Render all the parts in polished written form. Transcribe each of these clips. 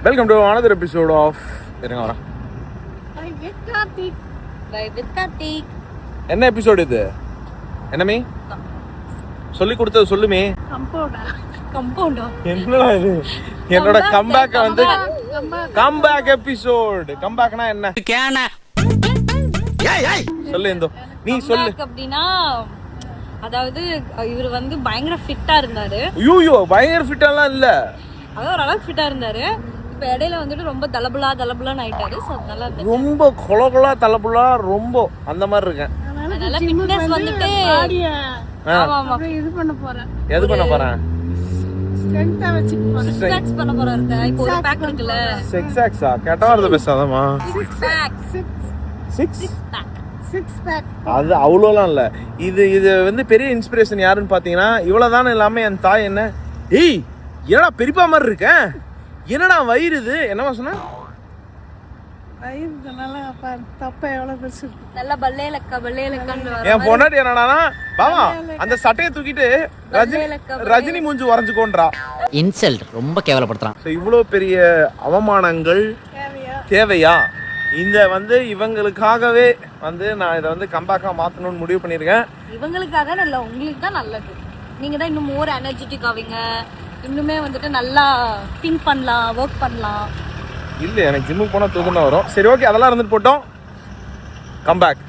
Welcome to another episode of என்ன episode இது? என்னமே சொல்லி கொடுத்தது சொல்லுமே. என்னடா இது? என்னோட கம்பேக் வந்து கம்பேக் எபிசோட். கம்பேக்னா என்ன? சொல்லு இந்தோ நீ சொல்லு. அப்படினா அதாவது இவர் வந்து பயங்கர ஃபிட்டா இருந்தாரு. ஐயோ பயங்கர ஃபிட்டாலாம் இல்ல, அதாவது ஓரளவுக்கு ஃபிட்டா இருந்தாரு. இப்ப இடையில வந்துட்டு ரொம்ப தலபுலான்னு ஆயிட்டாரு. சோ அதனால ரொம்ப கொலகொலா தலபுலா ரொம்ப அந்த மாதிரி இருக்கேன். அதனால ஃபிட்னஸ் வந்துட்டு ஆமா இது பண்ண போறேன். எது பண்ண போறேன்? ஸ்ட்ரெngth வச்சு சிக்ஸ் பண்ண போறாரு. இப்போ ஒரு பேக் இருக்குல, 6 பேக்ஸா கேட்டா வரது பேசாதமா. 6 பேக் அது அவ்வளோலாம் இல்ல. இது வந்து பெரிய இன்ஸ்பிரேஷன் யாருன்னு பாத்தீங்கன்னா இவ்வளவுதானே இல்லாம என் தாய் என்ன, ஏய் என்னடா பெரியப்பா மாதிரி இருக்க, என்னடா வயிறு இது, என்னவா சொன்ன? என் பொண்டாட்டி என்னடானா பாவா அந்த சட்டையை தூக்கிட்டு ரஜினி மூஞ்சி வரைஞ்சுக்கோன்றா. இன்சல்ட் ரொம்ப கேவலப்படுத்துறான். இவ்வளவு பெரிய அவமானங்கள் தேவையா? இந்த வந்து இவங்களுக்காகவே வந்து நான் இதை வந்து கம்பேக்கா மாத்தணும்னு முடிவு பண்ணிருக்கேன். இவங்களுக்காக இல்ல, உங்களுக்கு தான் நல்லது. நீங்க தான் இன்னும் மோர் எனர்ஜெட்டிக் ஆவீங்க. இன்னுமே வந்துட்டு நல்லா திங்க் பண்ணலாம், ஒர்க் பண்ணலாம். இல்ல எனக்கு ஜிம்முக்கு போனா தூக்கம் தான் வரும். சரி ஓகே, அதெல்லாம் இருந்துட்டு போட்டோம். கம்பேக்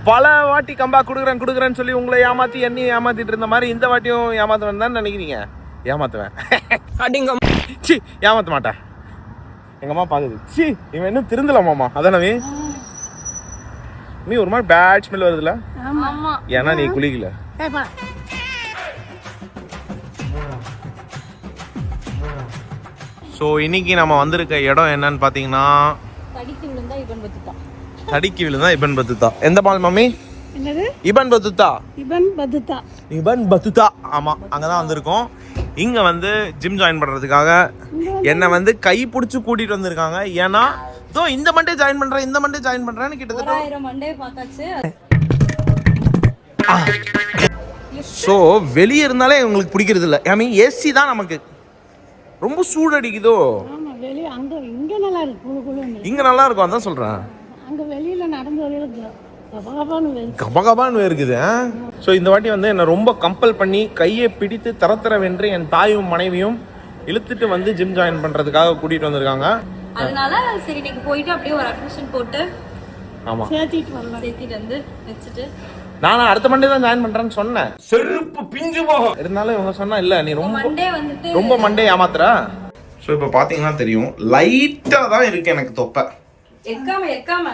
பல வாட்டி கம்பேக் கொடுக்குறேன்னு சொல்லி உங்களை ஏமாத்தி என்னையும் ஏமாத்திட்டு இருந்த மாதிரி இந்த வாட்டியும் ஏமாத்துவேன் தான் நினைக்கிறீங்க. ஏமாத்துவேன் சி ஏமாத்த மாட்டேன். எங்க அம்மா பாக்குது, சி இவன் இன்னும் திருந்தலாமாமா. அதானே நீ ஒரு மாதிரி பேட் ஸ்மெல் வருதுல. ஏன்னா நீ குளிக்கல. ஸோ இன்னைக்கு நம்ம வந்திருக்க இடம் என்னன்னு பார்த்தீங்கன்னா தடிக்கு விழுந்தா இபன் பத்துதா. எந்த பால் மம்மி? இபன் பத்துதா. ஆமா, அங்கதான் வந்திருக்கோம். இங்க வந்து ஜிம் ஜாயின் பண்றதுக்காக என்னை வந்து கை பிடிச்சி கூட்டிட்டு வந்திருக்காங்க. ஏன்னா இதோ இந்த மண்டே ஜாயின் பண்றேன்னு கிட்டத்தட்ட 1000 மண்டே பார்த்தாச்சு. ஸோ வெளியே இருந்தாலே உங்களுக்கு பிடிக்கிறது இல்லை. ஐ மீன் ஏசி தான் நமக்கு ரொம்ப சூடு அடிக்குதோ. இங்க நல்லா இருக்கும், அதான் சொல்றேன். கபகபான்னு இருக்குது. ஸோ இந்த வாட்டி வந்து என்னை ரொம்ப கம்பல் பண்ணி கையை பிடித்து தரத்தரவென்று என் தாயும் மனைவியும் இழுத்துட்டு வந்து ஜிம் ஜாயின் பண்றதுக்காக கூட்டிட்டு வந்திருக்காங்க. அதனால சரி இன்னைக்கு போயிட்டு அப்படியே ஒரு அட்மிஷன் போட்டு ஆமா சேர்த்திட்டு வந்து வச்சுட்டு நான் அடுத்த மண்டே தான் ஜாயின் பண்றேன்னு சொன்னேன். செருப்பு பிஞ்சு போகும். இருந்தாலும் இவங்க சொன்னா இல்ல நீ ரொம்ப மண்டே ஏமாத்துற. ஸோ இப்போ பாத்தீங்கன்னா தெரியும், லைட்டா தான் இருக்கு எனக்கு தொப்பை. எக்காம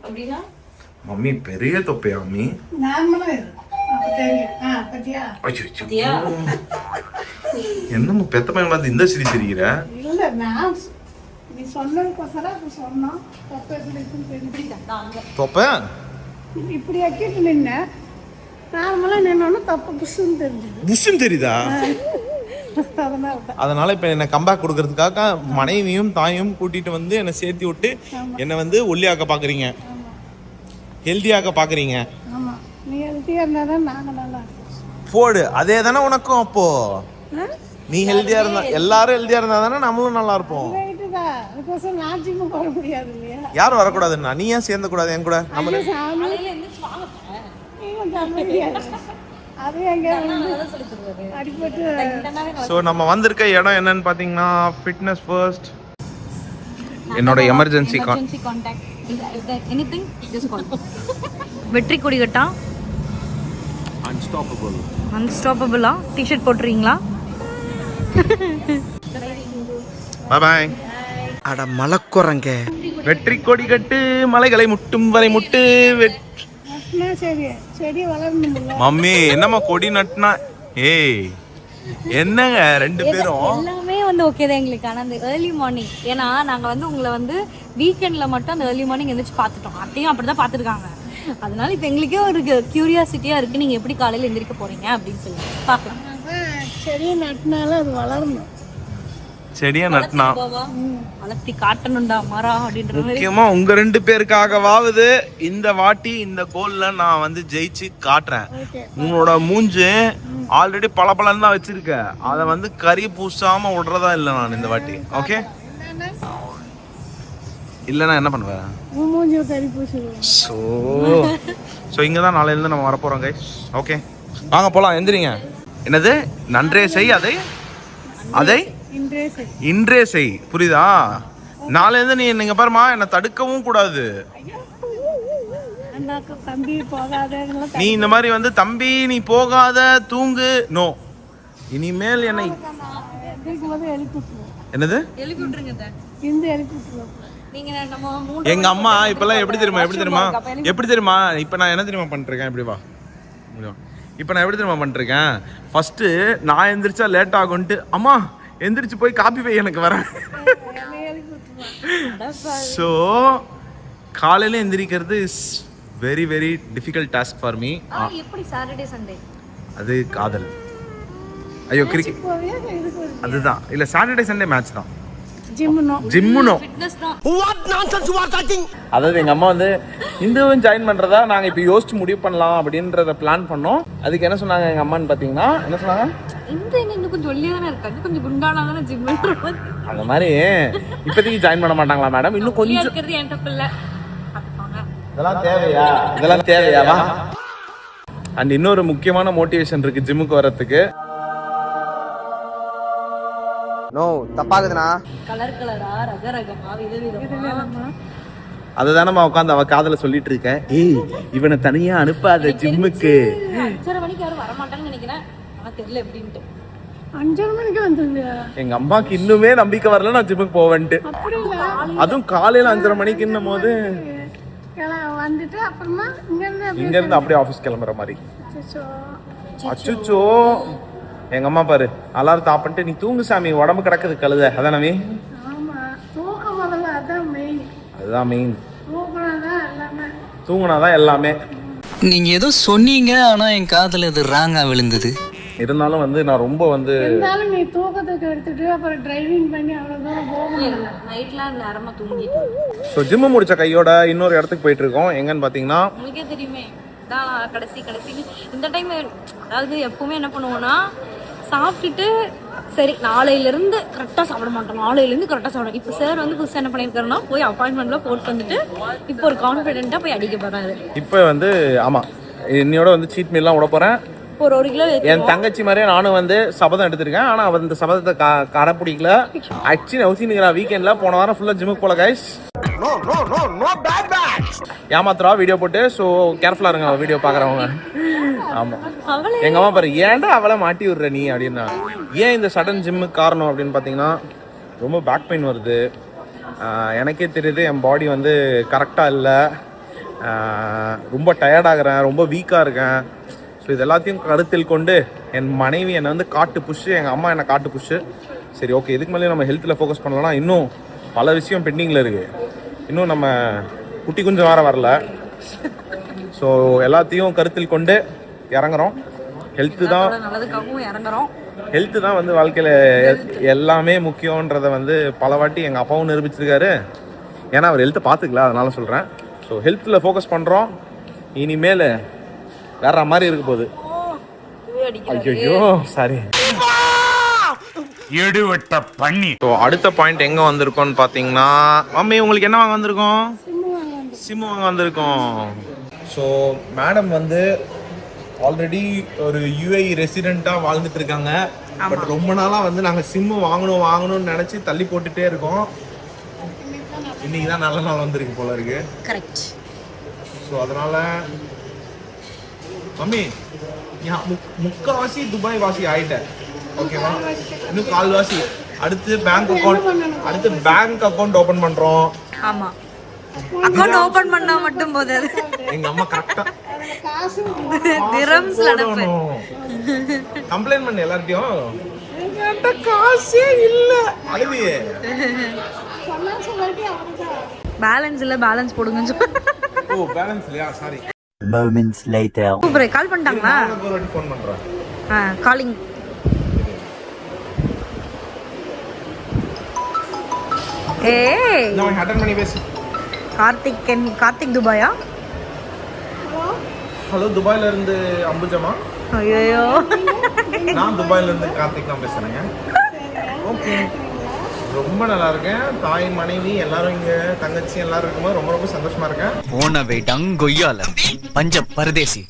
அப்படின்னா மம்மி பெரிய தொப்பையா மம்மி? என்னமோ பெத்த பையன் பார்த்து இந்த சிரி சிரிக்கிற? தொப்பை இப்படி அக்கிட்டு நின்ன நார்மலா நின்னோன்னு தப்பு புஷ்ன்னு தெரியுதா? அதனால இப்ப என்ன கம்பேக் கொடுக்கறதுக்காக மனைவியும் தாயும் கூட்டிட்டு வந்து என்னை சேர்த்து விட்டு என்னை வந்து ஒல்லியாக்க பாக்குறீங்க, ஹெல்தியாக்க பாக்குறீங்க. போடு அதே தானே உனக்கும். அப்போ நீ ஹெல்தியா இருந்தா எல்லாரும் ஹெல்தியா இருந்தா தானே நம்மளும் நல்லா இருப்போம். யாரும் வரக்கூடாதுன்னா நீ ஏன் சேர்ந்த கூடாது என் கூட? ஸோ நம்ம வந்திருக்க இடம் என்னன்னு பாத்தீங்கன்னா ஃபிட்னஸ் ஃபர்ஸ்ட். என்னோட emergency contact anything just call. வெற்றி கொடி கட்டா அன்ஸ்டாப்பபிளா டி-ஷர்ட் போட்டுறீங்களா? Bye bye. அட மலக்குறங்க வெற்றி கொடி கட்டு மலைகளை முட்டும் வரை முட்டு. மம்மி என்னம்மா கொடி நட்டுனா? ஏய் என்னங்க ரெண்டு பேரும் எல்லாமே வந்து ஓகே தான் எங்களுக்கு. ஆனால் அந்த ஏர்லி மார்னிங், ஏன்னா நாங்கள் வந்து உங்களை வந்து வீக்கெண்டில் மட்டும் அந்த ஏர்லி மார்னிங் எந்திரிச்சு பார்த்துட்டோம். அப்படியும் அப்படி தான் பார்த்துருக்காங்க. அதனால இப்போ எங்களுக்கே ஒரு கியூரியாசிட்டியாக இருக்குது, நீங்கள் எப்படி காலையில் எந்திரிக்க போகிறீங்க அப்படின்னு சொல்லி பார்க்கலாம். செடியை நட்டினாலும் அது வளரணும். செடியை நட்டினா வளர்த்தி காட்டணும்டா மரா அப்படின்ற மாதிரி. முக்கியமா உங்க ரெண்டு பேருக்காகவாவது இந்த வாட்டி இந்த கோல்ல நான் வந்து ஜெயிச்சு காட்டுறேன். உங்களோட மூஞ்சு ஆல்ரெடி பளபளன்னு தான் வச்சிருக்க. அதை வந்து கறி பூசாம விடுறதா இல்லை நான் இந்த வாட்டி. ஓகே இல்லைன்னா என்ன பண்ணுவேன்? மூஞ்சி கறி பூசிடுவோம். ஸோ இங்கே தான் நாளையிலேருந்து நம்ம வரப்போகிறோம் கைஸ். ஓகே வாங்க போகலாம். எந்திரிங்க. என்னது? நன்றே செய் அதை அதை இன்றே செய். புரியுதா? நாளையிலேருந்து நீ நீங்கள் பாருமா என்னை தடுக்கவும் கூடாது. தம்பி போகாத, நீ இந்த மாதிரி வந்து தம்பி நீ போகாத தூங்கு நோ. இனிமேல் என்னை என்னது எங்க அம்மா இப்பெல்லாம் எப்படி தெரியுமா இப்ப நான் என்ன தெரியுமா பண்ணிருக்கேன்? இப்படி வா. இப்ப நான் எப்படி தெரியுமா பண்ணிருக்கேன்? ஃபர்ஸ்ட் நான் எந்திரிச்சா லேட் ஆகும்ட்டு அம்மா எந்திரிச்சு போய் காப்பி போய் எனக்கு வரேன். ஸோ காலையில எந்திரிக்கிறது is very very difficult task for me. எப்படி சாட்டர்டே சண்டே? அது காதல். ஐயோ கிரிக்கெட் அதுதான். இல்ல சாட்டர்டே சண்டே மேட்ச் தான். ஜிம்முனோ அதாவது எங்க அம்மா வந்து இந்துவும் ஜாயின் பண்றதா நாங்க இப்ப யோசிச்சு முடிவு பண்ணலாம் அப்படின்றத பிளான் பண்ணோம். அதுக்கு என்ன சொன்னாங்க எங்க அம்மான்னு பாத்தீங்கன்னா என்ன சொன்னாங்க? இந்த இன்னும் கொஞ்சம் ஒல்லியா தானே இருக்காங்க, கொஞ்சம் குண்டானா தானே ஜிம் பண்றது. அந்த மாதிரி இப்போதைக்கு ஜாயின் பண்ண மாட்டாங்களா மேடம்? இன்னும் கொஞ்சம் இருக்கிறது என் தப்பு இல்ல. இதெல்லாம் தேவையாவா? அண்ட் இன்னொரு முக்கியமான மோட்டிவேஷன் இருக்கு ஜிம்முக்கு வர்றதுக்கு. நோ தப்பாகுதுண்ணா. கலர் கலரா ரக ரகமா விதவிதமா அதுதானம்மா உட்காந்து அவ காதல சொல்லிட்டு இருக்கேன். ஏய் இவனை தனியா அனுப்பாத ஜிம்முக்கு. 5:30 மணிக்கு யாரும் வரமாட்டாங்கன்னு நினைக்கிறேன். ஆனா தெரியல எப்படின்ட்டு. 5:30 மணிக்கு வந்துருங்க. எங்க அம்மாக்கு இன்னுமே நம்பிக்கை வரல நான் ஜிம்முக்கு போவேன்ட்டு. அதுவும் காலையில 5:30 மணிக்குன்னும் போது வந்துட்டு அப்புறமா இங்க இருந்து அப்படியே ஆபீஸ் கிளம்புற மாதிரி. அச்சுச்சோ எங்க அம்மா பாரு அலாரம் ஆஃப் பண்ணிட்டு நீ தூங்கு சாமி உடம்பு கிடக்குது கழுத. அதானே? ஆமா தூக்கம் முதல்ல அதான் மெயின். அதுதான் மெயின். தூங்கினாதான் எல்லாமே. தூங்கினாதான் எல்லாமே. நீங்க ஏதோ சொன்னீங்க ஆனா என் காதுல இது ராங்கா விழுந்தது. இருந்தாலும் வந்து நான் ரொம்ப வந்து இருந்தாலும் நீ தூக்கத்துக்கு எடுத்துட்டு அப்புறம் டிரைவிங் பண்ணி அவ்வளவு தூரம் போக முடியல. நைட்ல நேரமா தூங்கிட்டு. ஸோ ஜிம்மு முடிச்ச கையோட இன்னொரு இடத்துக்கு போயிட்டு இருக்கோம். எங்கன்னு பாத்தீங்கன்னா உங்களுக்கே தெரியுமே தான் கடைசி இந்த டைம். அதாவது எப்பவுமே என்ன பண்ணுவோம்னா சாப்பிட்டுட்டு சரி நாளையிலேருந்து கரெக்டாக சாப்பிட மாட்டோம், நாளையிலேருந்து கரெக்டாக சாப்பிடும். இப்போ சார் வந்து புதுசாக என்ன பண்ணியிருக்காருன்னா போய் அப்பாயின்மெண்ட்லாம் போட்டு வந்துட்டு இப்போ ஒரு கான்ஃபிடென்ட்டாக போய் அடிக்க போகிறாரு. இப்போ வந்து ஆமாம் என்னையோட வந்து சீட் மீல்லாம் விட போகிறேன். ஒரு கிலோ என் தங்கச்சி மாதிரியே நானும் வந்து சபதம் எடுத்திருக்கேன். ஆனால் அவன் இந்த சபதத்தை கடைப்பிடிக்கல. ஆக்சுவலி அவசியம் வீக்கெண்டில் போன வாரம் ஃபுல்லாக ஜிம்முக்கு போல கைஸ். ஏமாத்துறா வீடியோ போட்டு. ஸோ கேர்ஃபுல்லாக இருங்க வீடியோ பார்க்குறவங்க. ஆமாம் எங்கள் அம்மா பாரு ஏன்டா அவளை மாட்டி விடுற நீ அப்படின்னா. ஏன் இந்த சடன் ஜிம்முக்கு காரணம் அப்படின்னு பார்த்தீங்கன்னா ரொம்ப பேக் பெயின் வருது. எனக்கே தெரியுது என் பாடி வந்து கரெக்டாக இல்லை. ரொம்ப டயர்டாகிறேன், ரொம்ப வீக்காக இருக்கேன். ஸோ இது எல்லாத்தையும் கருத்தில் கொண்டு என் மனைவி என்னை வந்து காட்டு புஷ், எங்கள் அம்மா என்னை காட்டு புஷ். சரி ஓகே இதுக்கு மேலே நம்ம ஹெல்த்தில் ஃபோக்கஸ் பண்ணலன்னா இன்னும் பல விஷயம் பெண்டிங்கில் இருக்குது. இன்னும் நம்ம குட்டி குஞ்சம் வேறு வரல. ஸோ எல்லாத்தையும் கருத்தில் கொண்டு இறங்குறோம். ஹெல்த்து தான் நல்லதுக்காகவும் இறங்குறோம். ஹெல்த்து தான் வந்து வாழ்க்கையில் எல்லாமே முக்கியன்றதை வந்து பல வாட்டி எங்கள் அப்பாவும் நிரூபிச்சிருக்காரு. ஏன்னா அவர் ஹெல்த்தை பார்த்துக்கல, அதனால சொல்கிறேன். ஸோ ஹெல்த்தில் ஃபோக்கஸ் பண்ணுறோம். இனிமேல் வேற மாதிரி இருக்க போகுது. ஐயோ சாரி எடுவட்ட பண்ணி. ஸோ அடுத்த பாயிண்ட் எங்கே வந்திருக்கோன்னு பார்த்தீங்கன்னா மம்மி உங்களுக்கு என்ன வாங்க வந்திருக்கோம்? சிம்மு வாங்க வந்திருக்கோம். ஸோ மேடம் வந்து ஆல்ரெடி ஒரு யுஏஇ ரெசிடெண்ட்டாக வாழ்ந்துட்டு இருக்காங்க. பட் ரொம்ப நாளாக வந்து நாங்கள் சிம்மு வாங்கணும்னு நினச்சி தள்ளி போட்டுகிட்டே இருக்கோம். இன்னைக்கு தான் நல்ல நாள் வந்திருக்கு போல இருக்கு. கரெக்ட். ஸோ அதனால மம்மி முக்கால்வாசி துபாய் வாசி ஆயிட்டேன். ஓகேவா? இன்னும் கால்வாசி. அடுத்து பேங்க் அக்கௌண்ட் ஓபன் பண்றோம். ஆமா அக்கௌண்ட் ஓபன் பண்ணா மட்டும் போதாது. எங்க அம்மா கரெக்ட்டா திரம்ஸ்ல அனுப்பு. கம்ப்ளைன்ட் பண்ண எல்லார்ட்டயும் என்கிட்ட காசே இல்ல. அழுவியே பேலன்ஸ் இல்ல, பேலன்ஸ் போடுங்கன்னு சொல்லு. ஓ பேலன்ஸ் இல்லையா? Sorry. moments later super. Call பண்ணிட்டாங்களா? நான் ஒரு வாட்டி ஃபோன் பண்றேன். காலிங். ஏய் நான் அட்டெண்ட் பண்ணி பேசு. கார்த்திக் துபாயா? ஹலோ துபாயில இருந்து அம்புஜமா. ஐயோ நான் துபாயில இருந்து கார்த்திக் தான் பேசுறேங்க. ஓகே, ரொம்ப நல்லா இருக்கேன். தாய் மனைவி எல்லாரும் இங்க, தங்கச்சி எல்லாரும் இருக்கும்போது ரொம்ப ரொம்ப சந்தோஷமா இருக்கேன். போனவே டங்கொய்யால பஞ்ச பரதேசி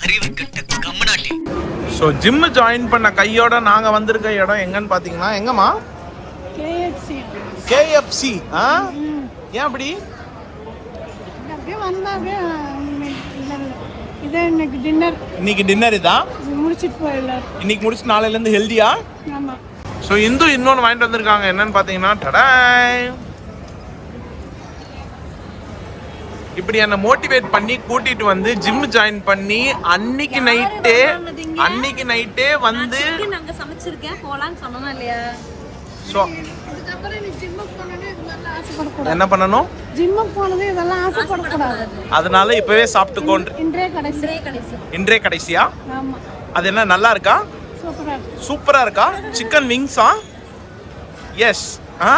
அறிவு கட்ட கம்மநாட்டி. ஸோ ஜிம்மு ஜாயின் பண்ண கையோட நாங்கள் வந்திருக்க இடம் எங்கன்னு பார்த்தீங்கன்னா, எங்கம்மா? கேஎஃப்சி. ஆ, ஏன் அப்படி? அப்படியே வந்தாவே இதே இன்னைக்கு டின்னர் இன்னைக்கு டின்னர் இதான் முடிச்சிட்டு போயிடலாம். இன்னைக்கு முடிச்சு நாளையிலேருந்து ஹெல்தியா. ஆமாம். ஸோ இந்து இன்னொன்று வாங்கிட்டு வந்திருக்காங்க. என்னன்னு பார்த்தீங்கன்னா, டடாய், இப்படி என்னை மோட்டிவேட் பண்ணி கூட்டிட்டு வந்து ஜிம் ஜாயின் பண்ணி அன்னைக்கு நைட்டே வந்து நாங்க சமைச்சிருக்கேன் போலான்னு சொன்னோம் இல்லையா? ஸோ இதுக்கப்புறம் நீ ஜிம்முக்கு போனோன்னே இதெல்லாம் ஆசைப்படக்கூடாது. என்ன பண்ணணும்? ஜிம்முக்கு போனது இதெல்லாம் ஆசைப்படக்கூடாது. அதனால இப்பவே சாப்பிட்டுக்கோன்று. இன்றே கடைசியா? ஆமாம். அது என்ன நல்லா இருக்கா? சூப்பரா இருக்கா? சிக்கன் விங்ஸா? எஸ். ஆ,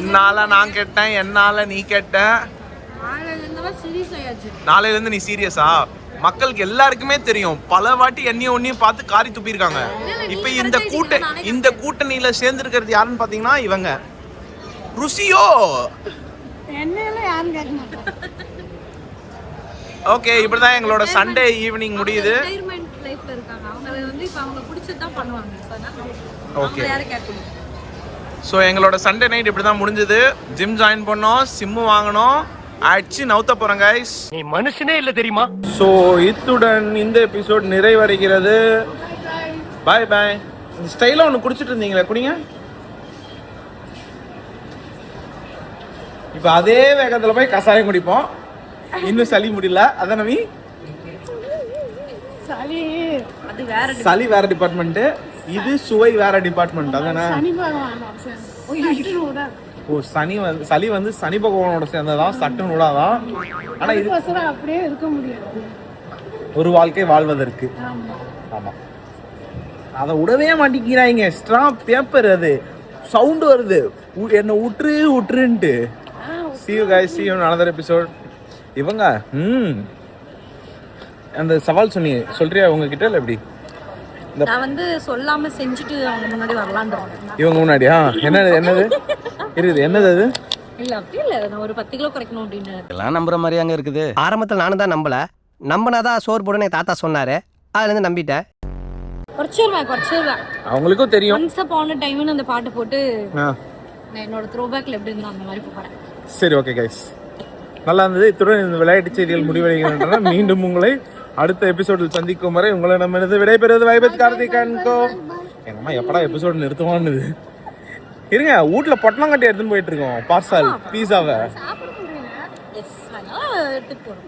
என்னால நான் கேட்டேன், என்னால நீ கேட்ட. நாளையில இருந்து நீ சீரியஸா? மக்களுக்கு எல்லாருக்குமே தெரியும், பல வாட்டி என்னையும் ஒன்னையும் பார்த்து காரி துப்பிருக்காங்க. இப்ப இந்த கூட்டணியில சேர்ந்து இருக்கிறது யாருன்னு பாத்தீங்கன்னா இவங்க. ருசியோ ஓகே, இப்படிதான் எங்களோட சண்டே ஈவினிங் முடியுது. ஓகே, ஸோ எங்களோட சண்டே நைட் இப்படி தான் முடிஞ்சது. ஜிம் ஜாயின் பண்ணோம், சிம்மு வாங்கினோம், அடிச்சு நவுத்த போகிறோம் கைஸ். நீ மனுஷனே இல்லை தெரியுமா? ஸோ இத்துடன் இந்த எபிசோட் நிறைவடைகிறது. பாய் பாய். இந்த ஸ்டைலாக ஒன்று குடிச்சிட்டு இருந்தீங்களே, குடிங்க. இப்போ அதே வேகத்தில் போய் கசாயம் குடிப்போம். இன்னும் சளி முடியல, அதான் நவி. சளி வேற டிபார்ட்மெண்ட், இது சுவை வேற டிபார்ட்மெண்ட். அதானே? ஓ, சளி வந்து சனி பகவானோட சேர்ந்ததான், சட்டன் விடாதான். ஆனா இது அப்படியே இருக்க முடியாது, ஒரு வாழ்க்கை வாழ்வதற்கு. ஆமா, அதை விடவே மாட்டேங்கிறாங்க. எக்ஸ்ட்ரா பேப்பர், அது சவுண்ட் வருது, என்ன விட்டுருன்ட்டு. See you guys, see you in another episode. இவங்க அந்த சவால் சொல்றியா உங்ககிட்ட இல்லை எப்படி? நான் வந்து சொல்லாம செஞ்சுட்டு அவங்க முன்னாடி வரலான்றோம். இவங்க முன்னாடியா? என்னது இருக்குது? என்னது அது? இல்ல அப்படி இல்ல, நான் ஒரு 10 கிலோ குறைக்கணும் அப்படின்னு. எல்லாம் நம்புற மாதிரி அங்க இருக்குது. ஆரம்பத்தில் நானும் தான் நம்பல, நம்பினாதான் சோறு போடுன்னு என் தாத்தா சொன்னாரு, அதுல இருந்து நம்பிட்டேன். குறைச்சிருவேன். அவங்களுக்கும் தெரியும். Once upon a timeன்னு அந்த பாட்டு போட்டு நான் என்னோட த்ரோபேக்ல எப்படி இருந்தா அந்த மாதிரி போறேன். சரி, ஓகே கைஸ், நல்லா இருந்தது. இத்துடன் இந்த விளையாட்டு செய்திகள் முடிவடைகின்றன. மீண்டும் உங்களை அடுத்த எபிசோடில் சந்திக்கும் வரை உங்களை நம்ம விடைபெறுவது வைபத் கார்த்திக் அன்கோ. எங்கம்மா எப்படா எபிசோடு நிறுத்துவான்னு இருங்க. வீட்டுல பொட்டலம் கட்டி எடுத்துன்னு போயிட்டு இருக்கோம், பார்சல் பீஸாவை. எடுத்துட்டு போறோம்.